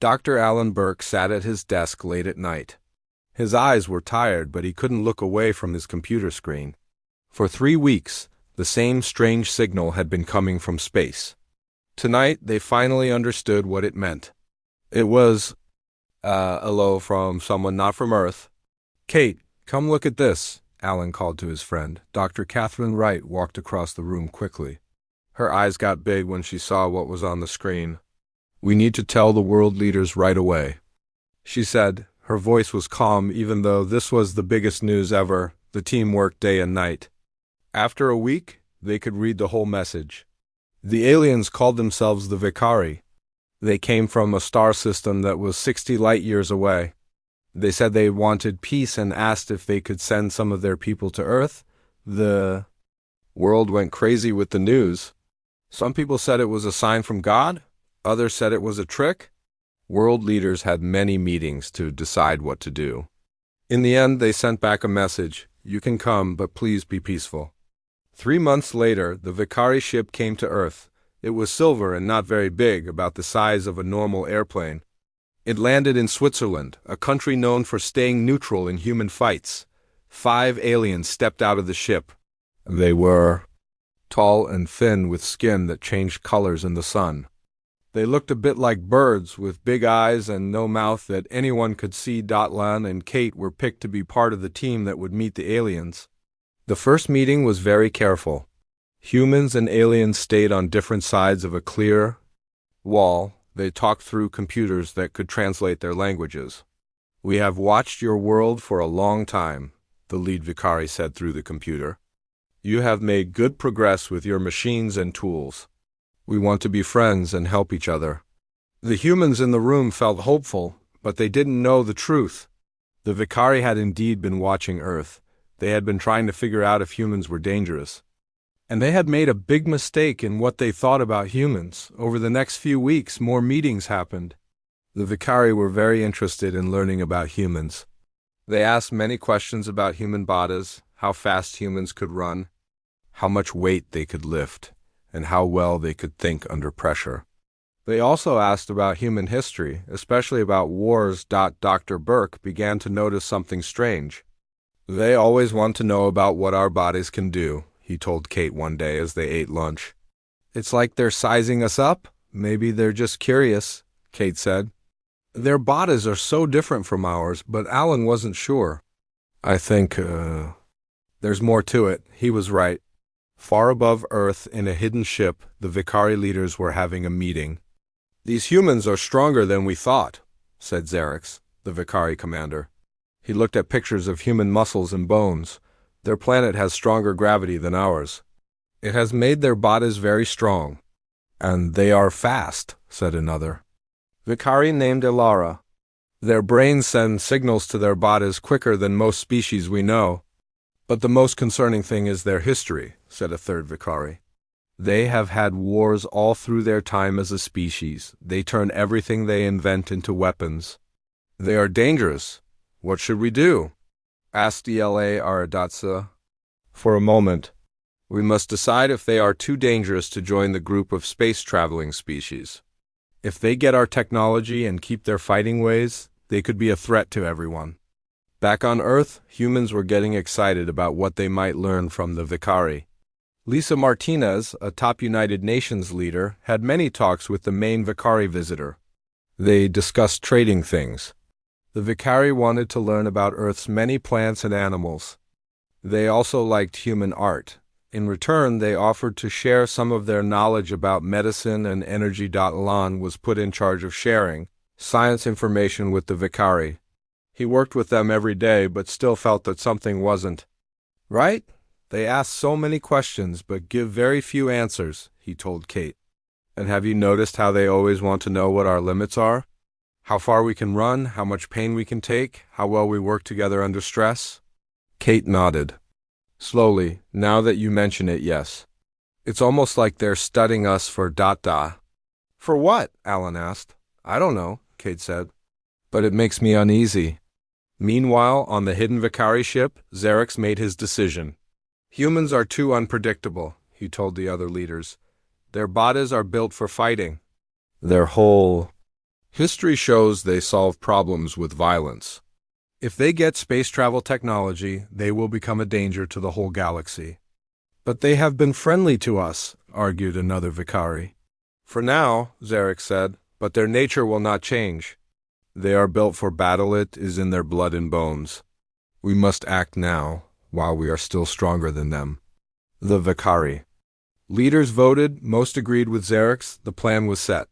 Dr. Alan Burke sat at his desk late at night. His eyes were tired, but he couldn't look away from his computer screen. For 3 weeks, the same strange signal had been coming from space. Tonight, they finally understood what it meant. It was, hello from someone not from Earth. Kate, come look at this, Alan called to his friend. Dr. Catherine Wright walked across the room quickly. Her eyes got big when she saw what was on the screen. We need to tell the world leaders right away, she said. Her voice was calm even though this was the biggest news ever. The team worked day and night. After a week, they could read the whole message. The aliens called themselves the Vicari. They came from a star system that was 60 light years away. They said they wanted peace and asked if they could send some of their people to Earth. The world went crazy with the news. Some people said it was a sign from God. Others said it was a trick. World leaders had many meetings to decide what to do. In the end, they sent back a message. You can come, but please be peaceful. 3 months later, the Vicari ship came to Earth. It was silver and not very big, about the size of a normal airplane. It landed in Switzerland, a country known for staying neutral in human fights. 5 aliens stepped out of the ship. They were tall and thin with skin that changed colors in the sun. They looked a bit like birds with big eyes and no mouth that anyone could see. Lan and Kate were picked to be part of the team that would meet the aliens. The first meeting was very careful. Humans and aliens stayed on different sides of a clear wall. They talked through computers that could translate their languages. We have watched your world for a long time, the lead Vicari said through the computer. You have made good progress with your machines and tools. We want to be friends and help each other. The humans in the room felt hopeful, but they didn't know the truth. The Vicari had indeed been watching Earth. They had been trying to figure out if humans were dangerous. And they had made a big mistake in what they thought about humans. Over the next few weeks, more meetings happened. The Vicari were very interested in learning about humans. They asked many questions about human bodies, how fast humans could run, how much weight they could lift, and how well they could think under pressure. They also asked about human history, especially about wars. Dr. Burke began to notice something strange. They always want to know about what our bodies can do, he told Kate one day as they ate lunch. It's like they're sizing us up. Maybe they're just curious, Kate said. Their bodies are so different from ours, but Alan wasn't sure. I think, there's more to it. He was right. Far above Earth, in a hidden ship, the Vicari leaders were having a meeting. These humans are stronger than we thought, said Xerix, the Vicari commander. He looked at pictures of human muscles and bones. Their planet has stronger gravity than ours. It has made their bodies very strong. And they are fast, said another. Vicari named Ilara. Their brains send signals to their bodies quicker than most species we know. But the most concerning thing is their history, said a third Vicari. They have had wars all through their time as a species. They turn everything they invent into weapons. They are dangerous. What should we do? Asked Ela Aradatsa. For a moment, we must decide if they are too dangerous to join the group of space-traveling species. If they get our technology and keep their fighting ways, they could be a threat to everyone. Back on Earth, humans were getting excited about what they might learn from the Vicari. Lisa Martinez, a top United Nations leader, had many talks with the main Vicari visitor. They discussed trading things. The Vicari wanted to learn about Earth's many plants and animals. They also liked human art. In return, they offered to share some of their knowledge about medicine and energy. Lan was put in charge of sharing science information with the Vicari. He worked with them every day, but still felt that something wasn't right. They ask so many questions, but give very few answers, he told Kate. And have you noticed how they always want to know what our limits are? How far we can run, how much pain we can take, how well we work together under stress? Kate nodded. Slowly, now that you mention it, yes. It's almost like they're studying us for . For what? Alan asked. I don't know, Kate said. But it makes me uneasy. Meanwhile, on the hidden Vicari ship, Xerix made his decision. Humans are too unpredictable, he told the other leaders. Their bodies are built for fighting. Their whole History shows they solve problems with violence. If they get space travel technology, they will become a danger to the whole galaxy. But they have been friendly to us, argued another Vicari. For now, Zarek said, but their nature will not change. They are built for battle, it is in their blood and bones. We must act now, while we are still stronger than them. The Vicari. Leaders voted, most agreed with Zarek's, the plan was set.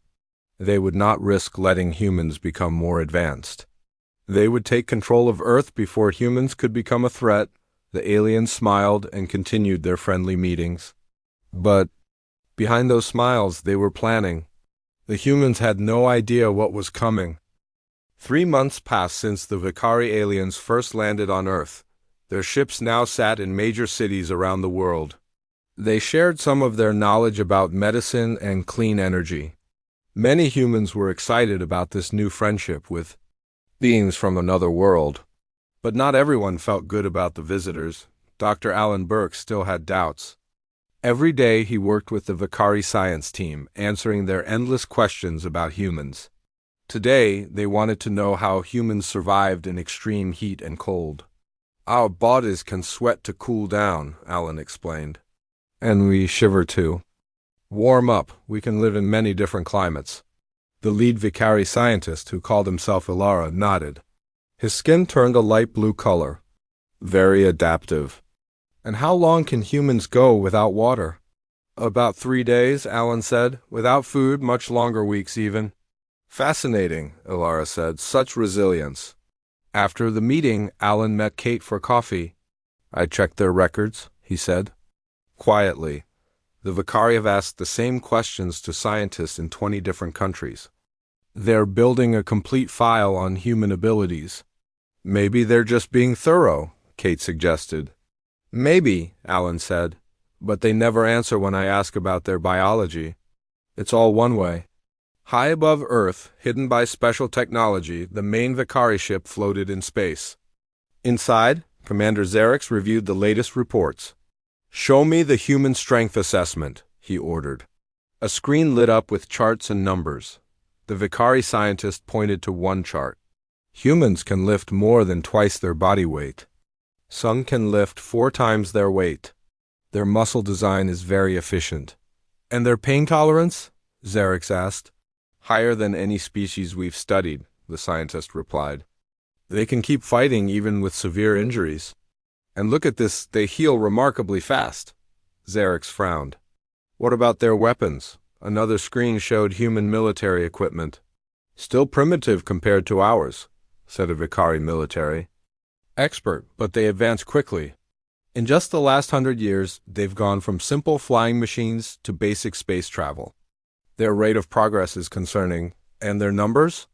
They would not risk letting humans become more advanced. They would take control of Earth before humans could become a threat. The aliens smiled and continued their friendly meetings. But behind those smiles, they were planning. The humans had no idea what was coming. 3 months passed since the Vicari aliens first landed on Earth. Their ships now sat in major cities around the world. They shared some of their knowledge about medicine and clean energy. Many humans were excited about this new friendship with beings from another world. But not everyone felt good about the visitors. Dr. Alan Burke still had doubts. Every day he worked with the Vicari science team, answering their endless questions about humans. Today, they wanted to know how humans survived in extreme heat and cold. Our bodies can sweat to cool down, Alan explained. And we shiver too. Warm up, we can live in many different climates. The lead Vicari scientist, who called himself Ilara, nodded. His skin turned a light blue color. Very adaptive. And how long can humans go without water? About 3 days, Alan said. Without food, much longer weeks even. Fascinating, Ilara said. Such resilience. After the meeting, Alan met Kate for coffee. I checked their records, he said. Quietly. The Vicari have asked the same questions to scientists in 20 different countries. They're building a complete file on human abilities. Maybe they're just being thorough, Kate suggested. Maybe, Alan said, but they never answer when I ask about their biology. It's all one way. High above Earth, hidden by special technology, the main Vicari ship floated in space. Inside, Commander Zarek reviewed the latest reports. Show me the human strength assessment, he ordered. A screen lit up with charts and numbers. The Vicari scientist pointed to one chart. Humans can lift more than twice their body weight. Some can lift 4 times their weight. Their muscle design is very efficient. And their pain tolerance? Zarek asked. Higher than any species we've studied, the scientist replied. They can keep fighting even with severe injuries. And look at this, they heal remarkably fast. Zarek frowned. What about their weapons? Another screen showed human military equipment. Still primitive compared to ours, said a Vicari military. Expert, but they advance quickly. In just the last 100 years, they've gone from simple flying machines to basic space travel. Their rate of progress is concerning. And their numbers?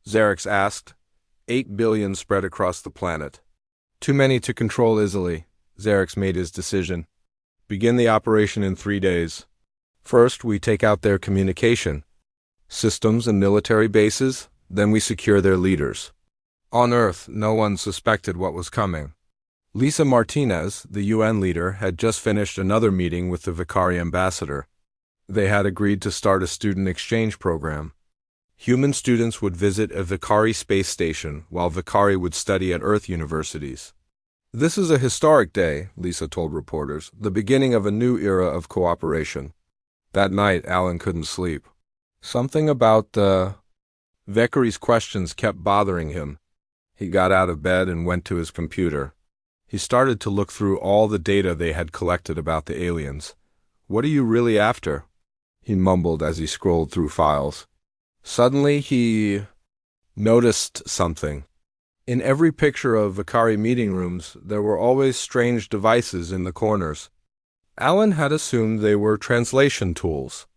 Zarek asked. 8 billion spread across the planet. Too many to control easily. Zarek made his decision. Begin the operation in 3 days. First, we take out their communication systems and military bases, then we secure their leaders. On Earth, no one suspected what was coming. Lisa Martinez, the UN leader, had just finished another meeting with the Vicari ambassador. They had agreed to start a student exchange program. Human students would visit a Vicari space station, while Vicari would study at Earth universities. This is a historic day, Lisa told reporters, the beginning of a new era of cooperation. That night, Alan couldn't sleep. Something about the Vicari's questions kept bothering him. He got out of bed and went to his computer. He started to look through all the data they had collected about the aliens. What are you really after? He mumbled as he scrolled through files. Suddenly, he noticed something. In every picture of Vicari meeting rooms, there were always strange devices in the corners. Alan had assumed they were translation tools,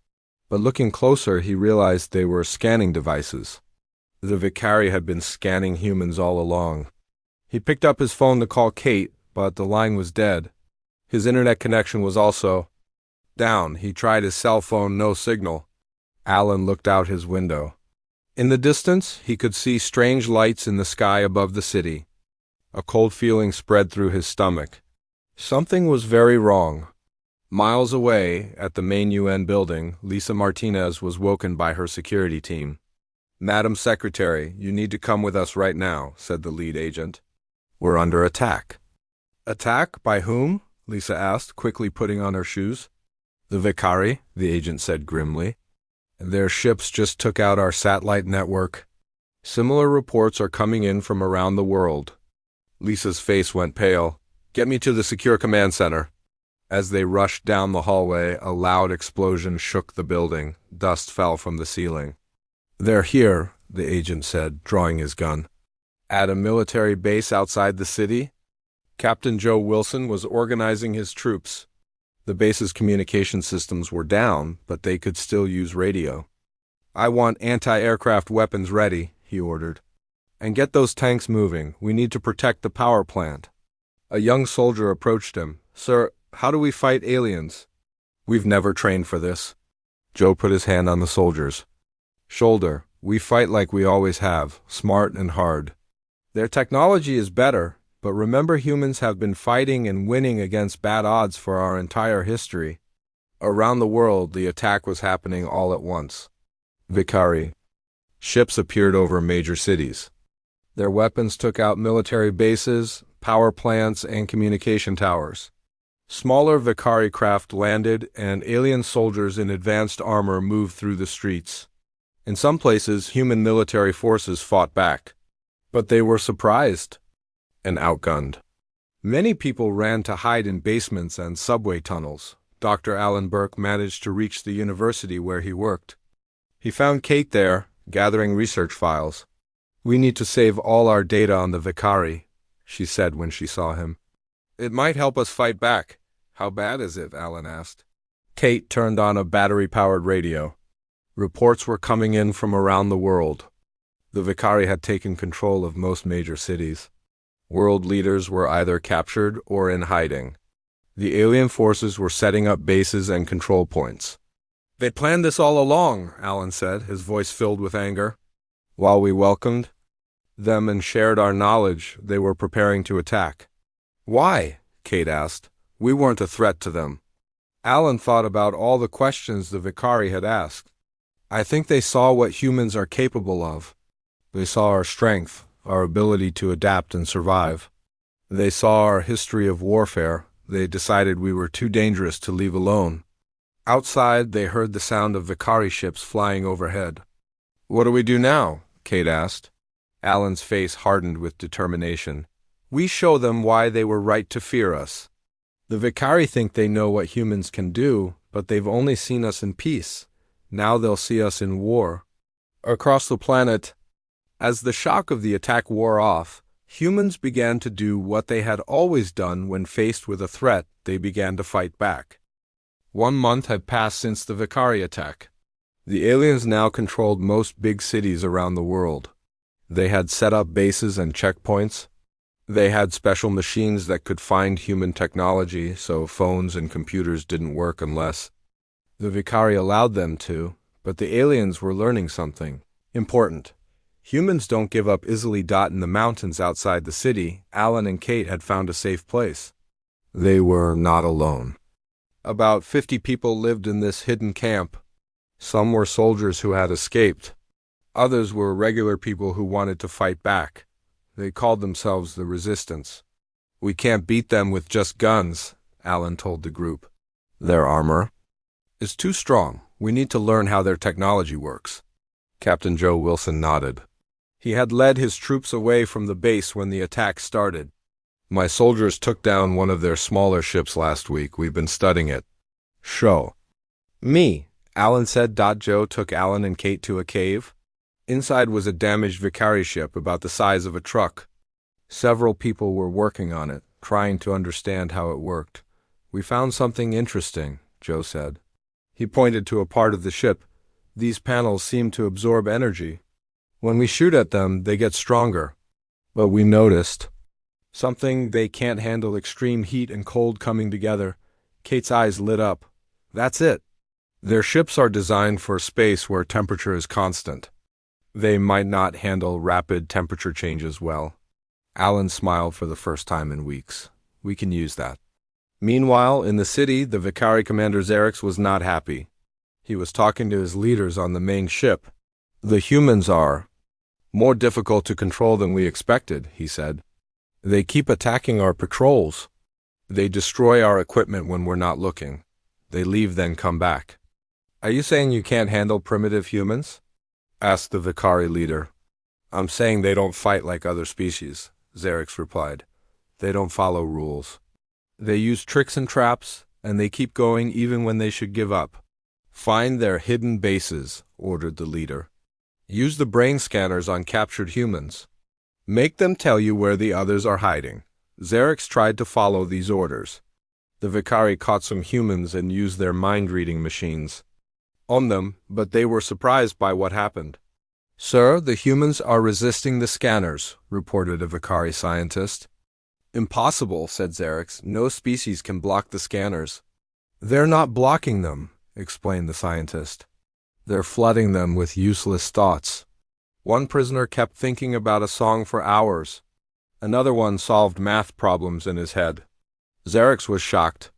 but looking closer, he realized they were scanning devices. The Vicari had been scanning humans all along. He picked up his phone to call Kate, but the line was dead. His internet connection was also down. He tried his cell phone, no signal. Alan looked out his window. In the distance, he could see strange lights in the sky above the city. A cold feeling spread through his stomach. Something was very wrong. Miles away, at the main UN building, Lisa Martinez was woken by her security team. Madam Secretary, you need to come with us right now, said the lead agent. We're under attack. Attack? By whom? Lisa asked, quickly putting on her shoes. The Vicari, the agent said grimly. Their ships just took out our satellite network. Similar reports are coming in from around the world. Lisa's face went pale. Get me to the secure command center. As they rushed down the hallway, a loud explosion shook the building. Dust fell from the ceiling. They're here, the agent said, drawing his gun. At a military base outside the city? Captain Joe Wilson was organizing his troops. The base's communication systems were down, but they could still use radio. I want anti-aircraft weapons ready, he ordered. And get those tanks moving. We need to protect the power plant. A young soldier approached him. Sir, how do we fight aliens? We've never trained for this. Joe put his hand on the soldier's shoulder. We fight like we always have, smart and hard. Their technology is better, but remember humans have been fighting and winning against bad odds for our entire history. Around the world, the attack was happening all at once. Vicari. Ships appeared over major cities. Their weapons took out military bases, power plants, and communication towers. Smaller Vicari craft landed, and alien soldiers in advanced armor moved through the streets. In some places, human military forces fought back. But they were surprised and outgunned. Many people ran to hide in basements and subway tunnels. Dr. Alan Burke managed to reach the university where he worked. He found Kate there, gathering research files. We need to save all our data on the Vicari, she said when she saw him. It might help us fight back. How bad is it? Alan asked. Kate turned on a battery-powered radio. Reports were coming in from around the world. The Vicari had taken control of most major cities. World leaders were either captured or in hiding. The alien forces were setting up bases and control points. They planned this all along, Alan said, his voice filled with anger. While we welcomed them and shared our knowledge, they were preparing to attack. Why? Kate asked. We weren't a threat to them. Alan thought about all the questions the Vicari had asked. I think they saw what humans are capable of. They saw our strength, our ability to adapt and survive. They saw our history of warfare. They decided we were too dangerous to leave alone. Outside, they heard the sound of Vicari ships flying overhead. What do we do now? Kate asked. Alan's face hardened with determination. We show them why they were right to fear us. The Vicari think they know what humans can do, but they've only seen us in peace. Now they'll see us in war. Across the planet, as the shock of the attack wore off, humans began to do what they had always done when faced with a threat. They began to fight back. 1 month had passed since the Vicari attack. The aliens now controlled most big cities around the world. They had set up bases and checkpoints. They had special machines that could find human technology, so phones and computers didn't work unless the Vicari allowed them to, but the aliens were learning something important. Humans don't give up easily. In the mountains outside the city, Alan and Kate had found a safe place. They were not alone. About 50 people lived in this hidden camp. Some were soldiers who had escaped. Others were regular people who wanted to fight back. They called themselves the Resistance. We can't beat them with just guns, Alan told the group. Their armor is too strong. We need to learn how their technology works. Captain Joe Wilson nodded. He had led his troops away from the base when the attack started. My soldiers took down one of their smaller ships last week. We've been studying it. Show me, Alan said. Joe took Alan and Kate to a cave. Inside was a damaged Vicari ship about the size of a truck. Several people were working on it, trying to understand how it worked. We found something interesting, Joe said. He pointed to a part of the ship. These panels seem to absorb energy. When we shoot at them, they get stronger. But we noticed something. They can't handle extreme heat and cold coming together. Kate's eyes lit up. That's it. Their ships are designed for space where temperature is constant. They might not handle rapid temperature changes well. Alan smiled for the first time in weeks. We can use that. Meanwhile, in the city, the Vicari commander Xerix was not happy. He was talking to his leaders on the main ship. The humans are more difficult to control than we expected, he said. They keep attacking our patrols. They destroy our equipment when we're not looking. They leave, then come back. Are you saying you can't handle primitive humans? Asked the Vicari leader. I'm saying they don't fight like other species, Xerix replied. They don't follow rules. They use tricks and traps, and they keep going even when they should give up. Find their hidden bases, ordered the leader. Use the brain scanners on captured humans. Make them tell you where the others are hiding. Xerix tried to follow these orders. The Vicari caught some humans and used their mind-reading machines on them, but they were surprised by what happened. Sir, the humans are resisting the scanners, reported a Vicari scientist. Impossible, said Xerix. No species can block the scanners. They're not blocking them, explained the scientist. They're flooding them with useless thoughts. One prisoner kept thinking about a song for hours. Another one solved math problems in his head. Xerix was shocked.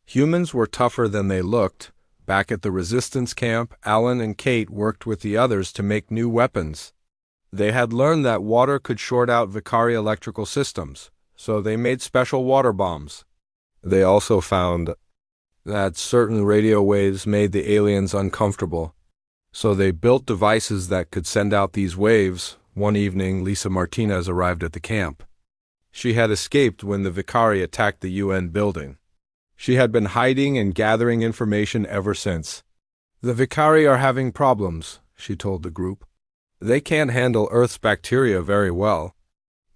Humans were tougher than they looked. Back at the resistance camp, Alan and Kate worked with the others to make new weapons. They had learned that water could short out Vicari electrical systems, so they made special water bombs. They also found that certain radio waves made the aliens uncomfortable, so they built devices that could send out these waves. One evening, Lisa Martinez arrived at the camp. She had escaped when the Vicari attacked the UN building. She had been hiding and gathering information ever since. The Vicari are having problems, she told the group. They can't handle Earth's bacteria very well.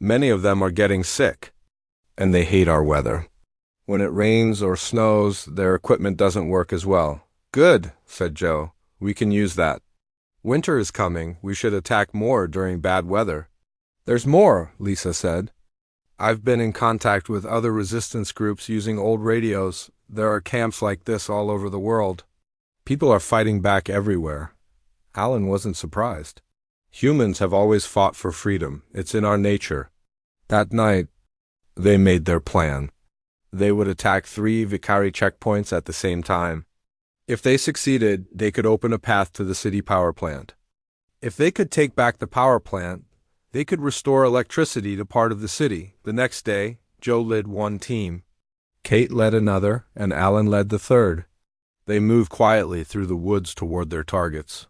Many of them are getting sick, and they hate our weather. When it rains or snows, their equipment doesn't work as well. Good, said Joe. We can use that. Winter is coming. We should attack more during bad weather. There's more, Lisa said. I've been in contact with other resistance groups using old radios. There are camps like this all over the world. People are fighting back everywhere. Alan wasn't surprised. Humans have always fought for freedom. It's in our nature. That night, they made their plan. They would attack 3 Vicari checkpoints at the same time. If they succeeded, they could open a path to the city power plant. If they could take back the power plant, they could restore electricity to part of the city. The next day, Joe led one team. Kate led another, and Alan led the third. They moved quietly through the woods toward their targets.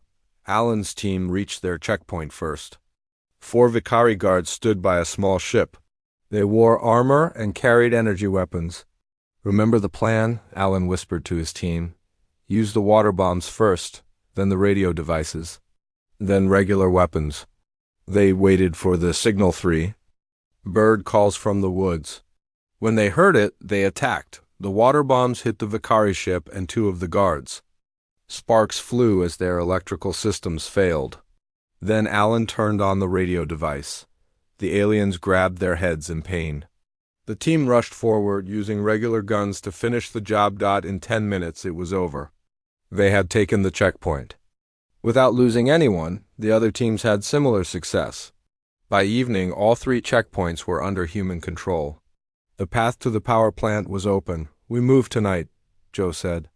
Alan's team reached their checkpoint first. 4 Vicari guards stood by a small ship. They wore armor and carried energy weapons. Remember the plan? Alan whispered to his team. Use the water bombs first, then the radio devices, then regular weapons. They waited for the signal 3. Bird calls from the woods. When they heard it, they attacked. The water bombs hit the Vicari ship and 2 of the guards. Sparks flew as their electrical systems failed. Then Alan turned on the radio device. The aliens grabbed their heads in pain. The team rushed forward using regular guns to finish the job. In 10 minutes it was over. They had taken the checkpoint. Without losing anyone, the other teams had similar success. By evening, all 3 checkpoints were under human control. The path to the power plant was open. We move tonight, Joe said.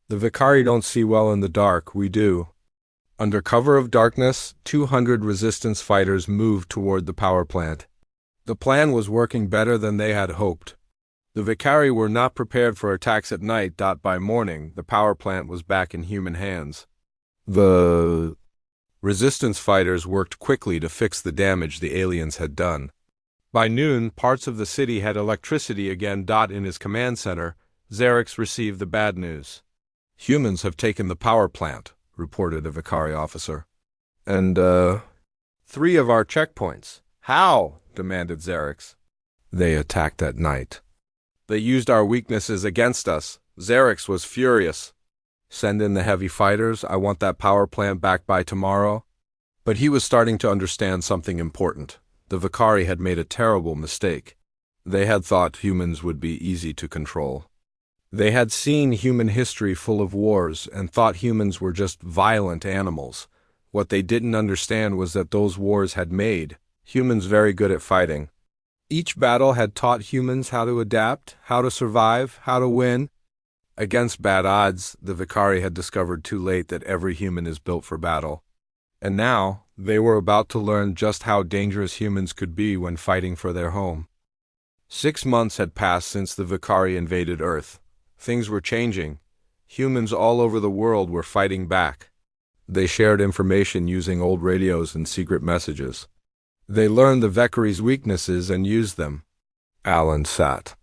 The Vicari don't see well in the dark. We do. Under cover of darkness, 200 resistance fighters moved toward the power plant. The plan was working better than they had hoped. The Vicari were not prepared for attacks at night. By morning, the power plant was back in human hands. The resistance fighters worked quickly to fix the damage the aliens had done. By noon, parts of the city had electricity again. In his command center, Xerix received the bad news. Humans have taken the power plant, reported a Vicari officer. And, 3 of our checkpoints. How? Demanded Xerix. They attacked at night. They used our weaknesses against us. Xerix was furious. Send in the heavy fighters. I want that power plant back by tomorrow. But he was starting to understand something important. The Vicari had made a terrible mistake. They had thought humans would be easy to control. They had seen human history full of wars and thought humans were just violent animals. What they didn't understand was that those wars had made humans very good at fighting. Each battle had taught humans how to adapt, how to survive, how to win. Against bad odds, the Vicari had discovered too late that every human is built for battle. And now, they were about to learn just how dangerous humans could be when fighting for their home. 6 months had passed since the Vicari invaded Earth. Things were changing. Humans all over the world were fighting back. They shared information using old radios and secret messages. They learned the Vicari's weaknesses and used them. Alan sat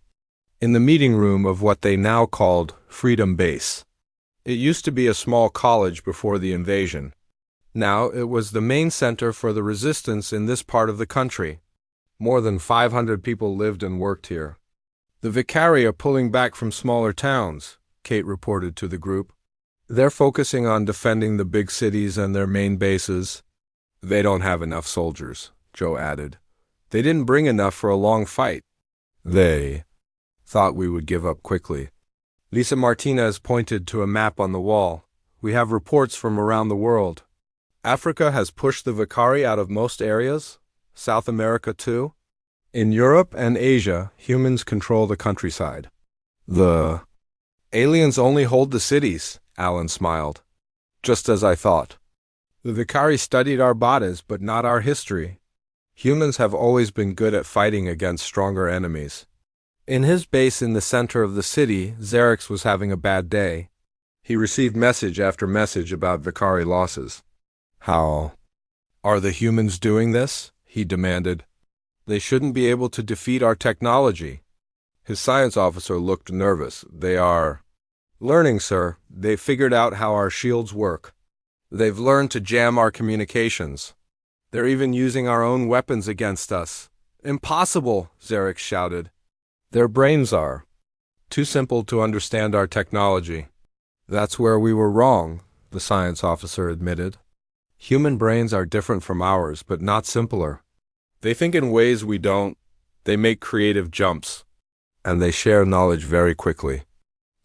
in the meeting room of what they now called Freedom Base. It used to be a small college before the invasion. Now it was the main center for the resistance in this part of the country. More than 500 people lived and worked here. The Vicari are pulling back from smaller towns, Kate reported to the group. They're focusing on defending the big cities and their main bases. They don't have enough soldiers, Joe added. They didn't bring enough for a long fight. They thought we would give up quickly. Lisa Martinez pointed to a map on the wall. We have reports from around the world. Africa has pushed the Vicari out of most areas. South America too. In Europe and Asia, humans control the countryside. The aliens only hold the cities, Alan smiled. Just as I thought. The Vicari studied our bodies, but not our history. Humans have always been good at fighting against stronger enemies. In his base in the center of the city, Xerix was having a bad day. He received message after message about Vicari losses. How are the humans doing this? He demanded. They shouldn't be able to defeat our technology. His science officer looked nervous. They are learning, sir. They've figured out how our shields work. They've learned to jam our communications. They're even using our own weapons against us. Impossible, Xerix shouted. Their brains are too simple to understand our technology. That's where we were wrong, the science officer admitted. Human brains are different from ours, but not simpler. They think in ways we don't. They make creative jumps. And they share knowledge very quickly.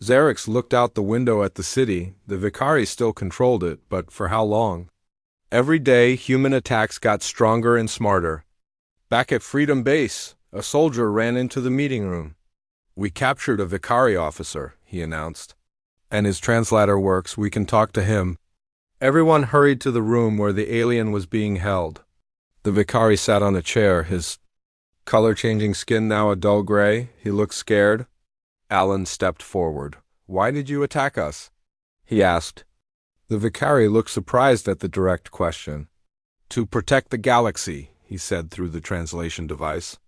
Xerix looked out the window at the city. The Vicari still controlled it, but for how long? Every day, human attacks got stronger and smarter. Back at Freedom Base, a soldier ran into the meeting room. We captured a Vicari officer, he announced. And his translator works, we can talk to him. Everyone hurried to the room where the alien was being held. The Vicari sat on a chair, his color-changing skin now a dull gray. He looked scared. Alan stepped forward. Why did you attack us? He asked. The Vicari looked surprised at the direct question. To protect the galaxy, he said through the translation device.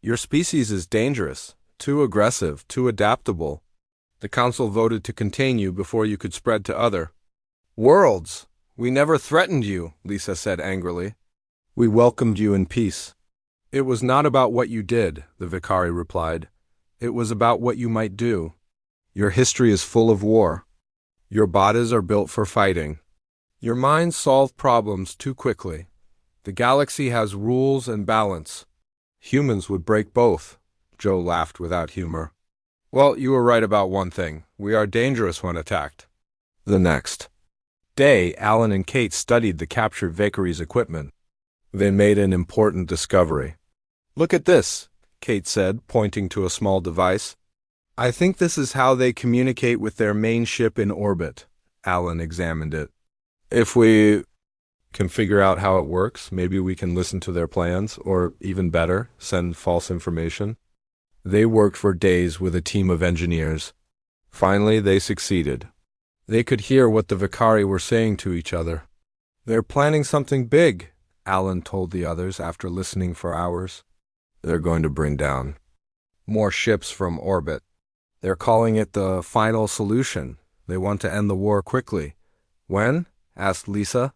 Your species is dangerous, too aggressive, too adaptable. The Council voted to contain you before you could spread to other worlds. We never threatened you, Lisa said angrily. We welcomed you in peace. It was not about what you did, the Vicari replied. It was about what you might do. Your history is full of war. Your bodies are built for fighting. Your minds solve problems too quickly. The galaxy has rules and balance. Humans would break both. Joe laughed without humor. Well, you were right about one thing. We are dangerous when attacked. The next day, Alan and Kate studied the captured Vicari's equipment. They made an important discovery. Look at this, Kate said, pointing to a small device. I think this is how they communicate with their main ship in orbit. Alan examined it. If we can figure out how it works, maybe we can listen to their plans, or even better, send false information. They worked for days with a team of engineers. Finally, they succeeded. They could hear what the Vicari were saying to each other. They're planning something big, Alan told the others after listening for hours. They're going to bring down more ships from orbit. They're calling it the final solution. They want to end the war quickly. When? Asked Lisa.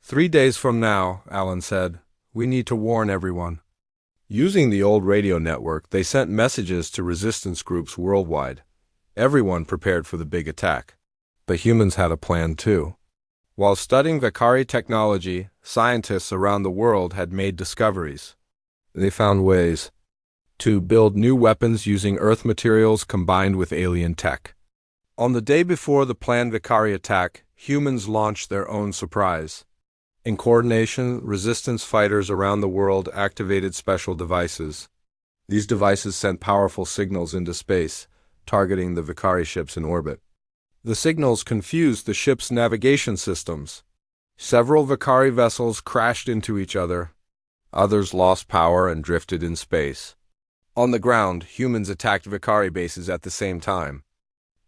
3 days from now, Alan said. We need to warn everyone. Using the old radio network, they sent messages to resistance groups worldwide. Everyone prepared for the big attack. But humans had a plan too. While studying Vicari technology, scientists around the world had made discoveries. They found ways to build new weapons using Earth materials combined with alien tech. On the day before the planned Vicari attack, humans launched their own surprise. In coordination, resistance fighters around the world activated special devices. These devices sent powerful signals into space, targeting the Vicari ships in orbit. The signals confused the ship's navigation systems. Several Vicari vessels crashed into each other. Others lost power and drifted in space. On the ground, humans attacked Vicari bases at the same time.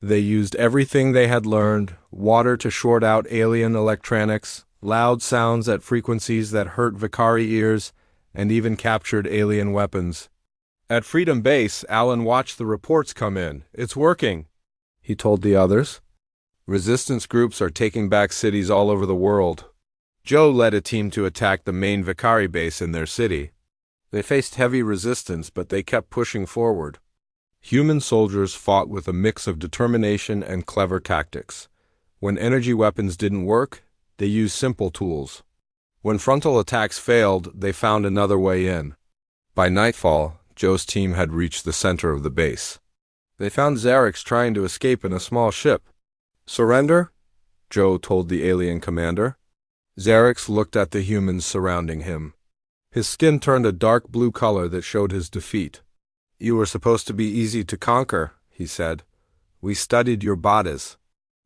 They used everything they had learned: water to short out alien electronics, loud sounds at frequencies that hurt Vicari ears, and even captured alien weapons. At Freedom Base, Alan watched the reports come in. "It's working," he told the others. "Resistance groups are taking back cities all over the world." Joe led a team to attack the main Vicari base in their city. They faced heavy resistance, but they kept pushing forward. Human soldiers fought with a mix of determination and clever tactics. When energy weapons didn't work, they used simple tools. When frontal attacks failed, they found another way in. By nightfall, Joe's team had reached the center of the base. They found Xerix trying to escape in a small ship. "Surrender?" Joe told the alien commander. Xerix looked at the humans surrounding him. His skin turned a dark blue color that showed his defeat. "You were supposed to be easy to conquer," he said. "We studied your bodies.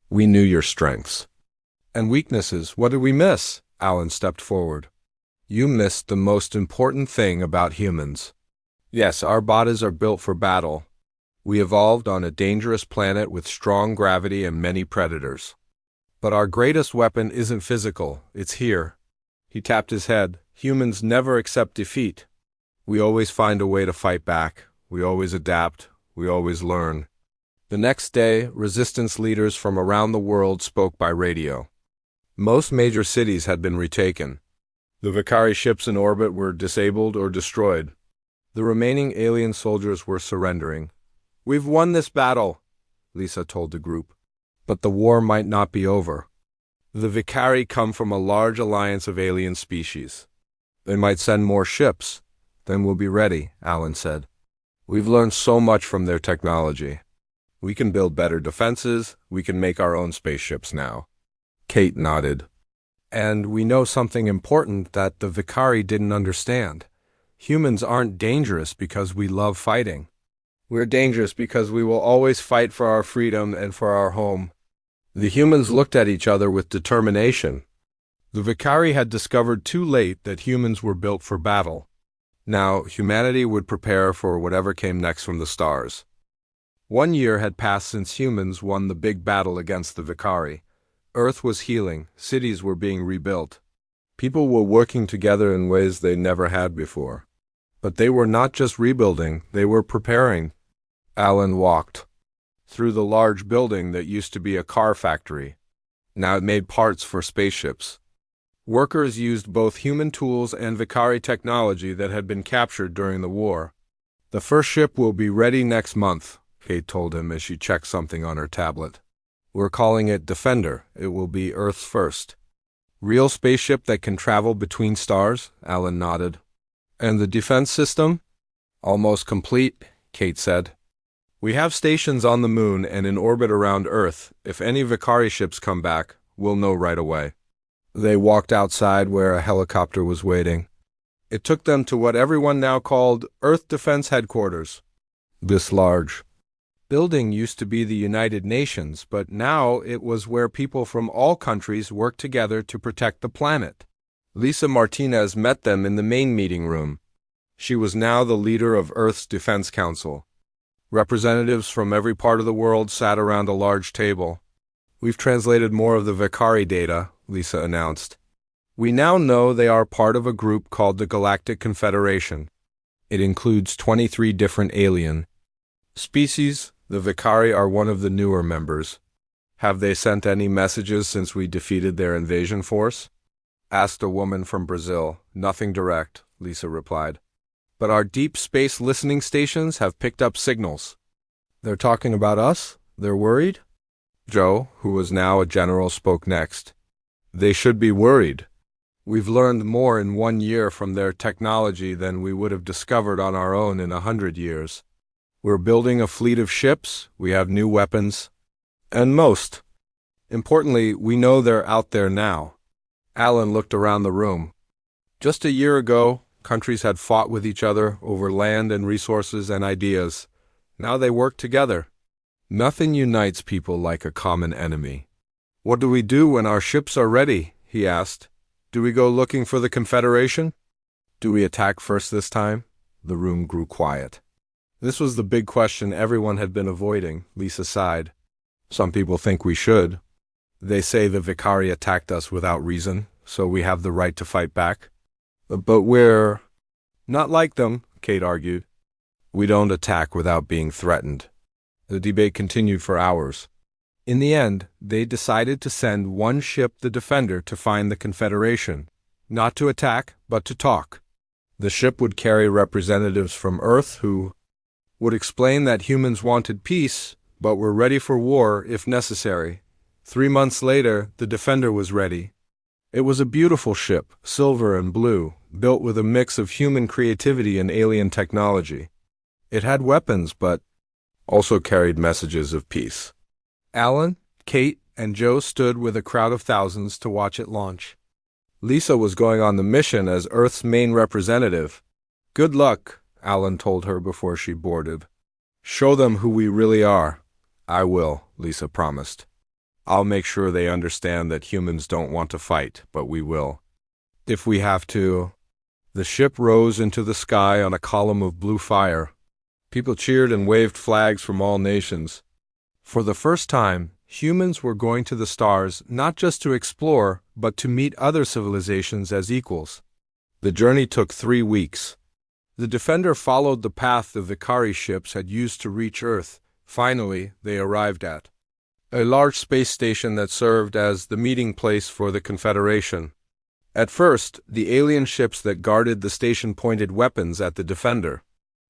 We knew your strengths." "And weaknesses, what did we miss?" Alan stepped forward. "You missed the most important thing about humans. Yes, our bodies are built for battle. We evolved on a dangerous planet with strong gravity and many predators. But our greatest weapon isn't physical, it's here." He tapped his head. "Humans never accept defeat. We always find a way to fight back. We always adapt. We always learn." The next day, resistance leaders from around the world spoke by radio. Most major cities had been retaken. The Vicari ships in orbit were disabled or destroyed. The remaining alien soldiers were surrendering. "We've won this battle," Lisa told the group. "But the war might not be over. The Vicari come from a large alliance of alien species. They might send more ships. Then we'll be ready," Alan said. "We've learned so much from their technology. We can build better defenses. We can make our own spaceships now." Kate nodded. "And we know something important that the Vicari didn't understand. Humans aren't dangerous because we love fighting. We're dangerous because we will always fight for our freedom and for our home." The humans looked at each other with determination. The Vicari had discovered too late that humans were built for battle. Now, humanity would prepare for whatever came next from the stars. 1 year had passed since humans won the big battle against the Vicari. Earth was healing, cities were being rebuilt. People were working together in ways they never had before. But they were not just rebuilding, they were preparing. Alan walked through the large building that used to be a car factory. Now it made parts for spaceships. Workers used both human tools and Vicari technology that had been captured during the war. "The first ship will be ready next month," Kate told him as she checked something on her tablet. "We're calling it Defender. It will be Earth's first." "Real spaceship that can travel between stars?" Alan nodded. "And the defense system?" "Almost complete," Kate said. "We have stations on the moon and in orbit around Earth. If any Vicari ships come back, we'll know right away." They walked outside where a helicopter was waiting. It took them to what everyone now called Earth Defense Headquarters. This large building used to be the United Nations, but now it was where people from all countries worked together to protect the planet. Lisa Martinez met them in the main meeting room. She was now the leader of Earth's Defense Council. Representatives from every part of the world sat around a large table. "We've translated more of the Vicari data," Lisa announced. "We now know they are part of a group called the Galactic Confederation. It includes 23 different alien species. The Vicari are one of the newer members." "Have they sent any messages since we defeated their invasion force?" asked a woman from Brazil. "Nothing direct," Lisa replied. "But our deep space listening stations have picked up signals." "They're talking about us? They're worried?" Joe, who was now a general, spoke next. "They should be worried. We've learned more in 1 year from their technology than we would have discovered on our own in 100 years. We're building a fleet of ships, we have new weapons, and most importantly, we know they're out there now." Alan looked around the room. Just a year ago, countries had fought with each other over land and resources and ideas. Now they work together. Nothing unites people like a common enemy. "What do we do when our ships are ready?" he asked. Do we go looking for the Confederation? Do we attack first this time? The room grew quiet. This was the big question everyone had been avoiding, Lisa sighed. Some people think we should. They say the Vicari attacked us without reason, so we have the right to fight back. But we're not like them, Kate argued. We don't attack without being threatened. The debate continued for hours. In the end, they decided to send one ship, the Defender, to find the Confederation. Not to attack, but to talk. The ship would carry representatives from Earth who would explain that humans wanted peace, but were ready for war if necessary. 3 months later, the Defender was ready. It was a beautiful ship, silver and blue, built with a mix of human creativity and alien technology. It had weapons, but also carried messages of peace. Alan, Kate, and Joe stood with a crowd of thousands to watch it launch. Lisa was going on the mission as Earth's main representative. Good luck, Alan told her before she boarded. Show them who we really are. I will, Lisa promised. I'll make sure they understand that humans don't want to fight, but we will. If we have to. The ship rose into the sky on a column of blue fire. People cheered and waved flags from all nations. For the first time, humans were going to the stars not just to explore, but to meet other civilizations as equals. The journey took 3 weeks. The Defender followed the path the Vicari ships had used to reach Earth. Finally, they arrived at a large space station that served as the meeting place for the Confederation. At first, the alien ships that guarded the station pointed weapons at the Defender.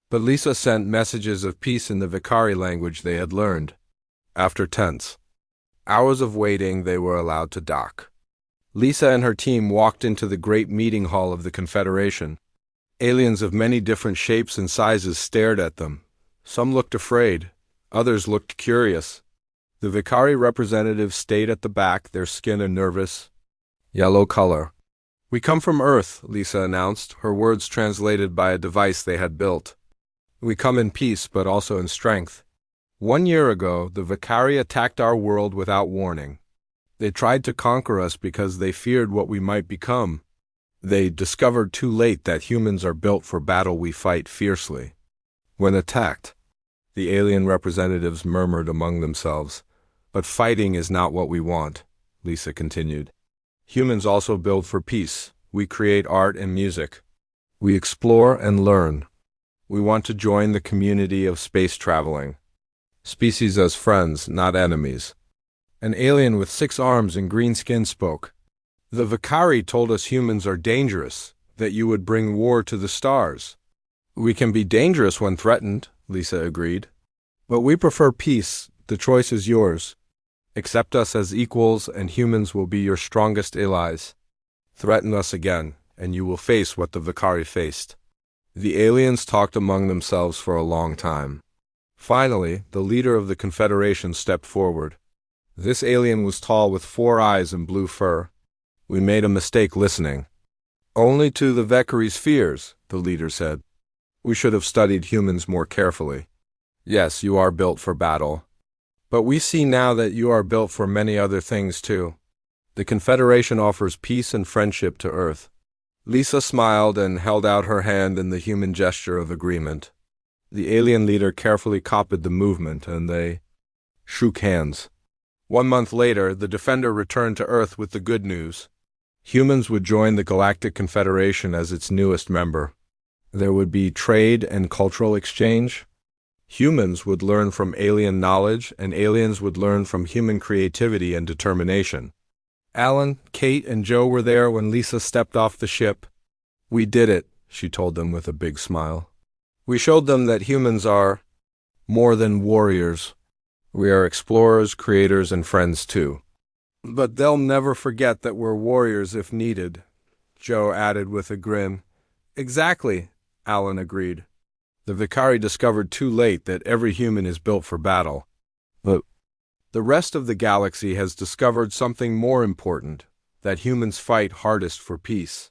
But Lisa sent messages of peace in the Vicari language they had learned. After tense hours of waiting, they were allowed to dock. Lisa and her team walked into the great meeting hall of the Confederation. Aliens of many different shapes and sizes stared at them. Some looked afraid. Others looked curious. The Vicari representatives stayed at the back, their skin a nervous yellow color. We come from Earth, Lisa announced, her words translated by a device they had built. We come in peace, but also in strength. 1 year ago, the Vicari attacked our world without warning. They tried to conquer us because they feared what we might become. They discovered too late that humans are built for battle. We fight fiercely. When attacked, the alien representatives murmured among themselves. But fighting is not what we want, Lisa continued. Humans also build for peace. We create art and music. We explore and learn. We want to join the community of space traveling. Species as friends, not enemies. An alien with 6 arms and green skin spoke. The Vicari told us humans are dangerous, that you would bring war to the stars. We can be dangerous when threatened, Lisa agreed. But we prefer peace. The choice is yours. Accept us as equals, and humans will be your strongest allies. Threaten us again, and you will face what the Vicari faced. The aliens talked among themselves for a long time. Finally, the leader of the Confederation stepped forward. This alien was tall with 4 eyes and blue fur. We made a mistake listening. Only to the Vicari's fears, the leader said. We should have studied humans more carefully. Yes, you are built for battle. But we see now that you are built for many other things too. The Confederation offers peace and friendship to Earth. Lisa smiled and held out her hand in the human gesture of agreement. The alien leader carefully copied the movement, and they shook hands. 1 month later, the Defender returned to Earth with the good news. Humans would join the Galactic Confederation as its newest member. There would be trade and cultural exchange. Humans would learn from alien knowledge, and aliens would learn from human creativity and determination. Alan, Kate, and Joe were there when Lisa stepped off the ship. We did it, she told them with a big smile. We showed them that humans are more than warriors. We are explorers, creators, and friends too. But they'll never forget that we're warriors if needed, Joe added with a grin. Exactly, Alan agreed. The Vicari discovered too late that every human is built for battle. But the rest of the galaxy has discovered something more important, that humans fight hardest for peace.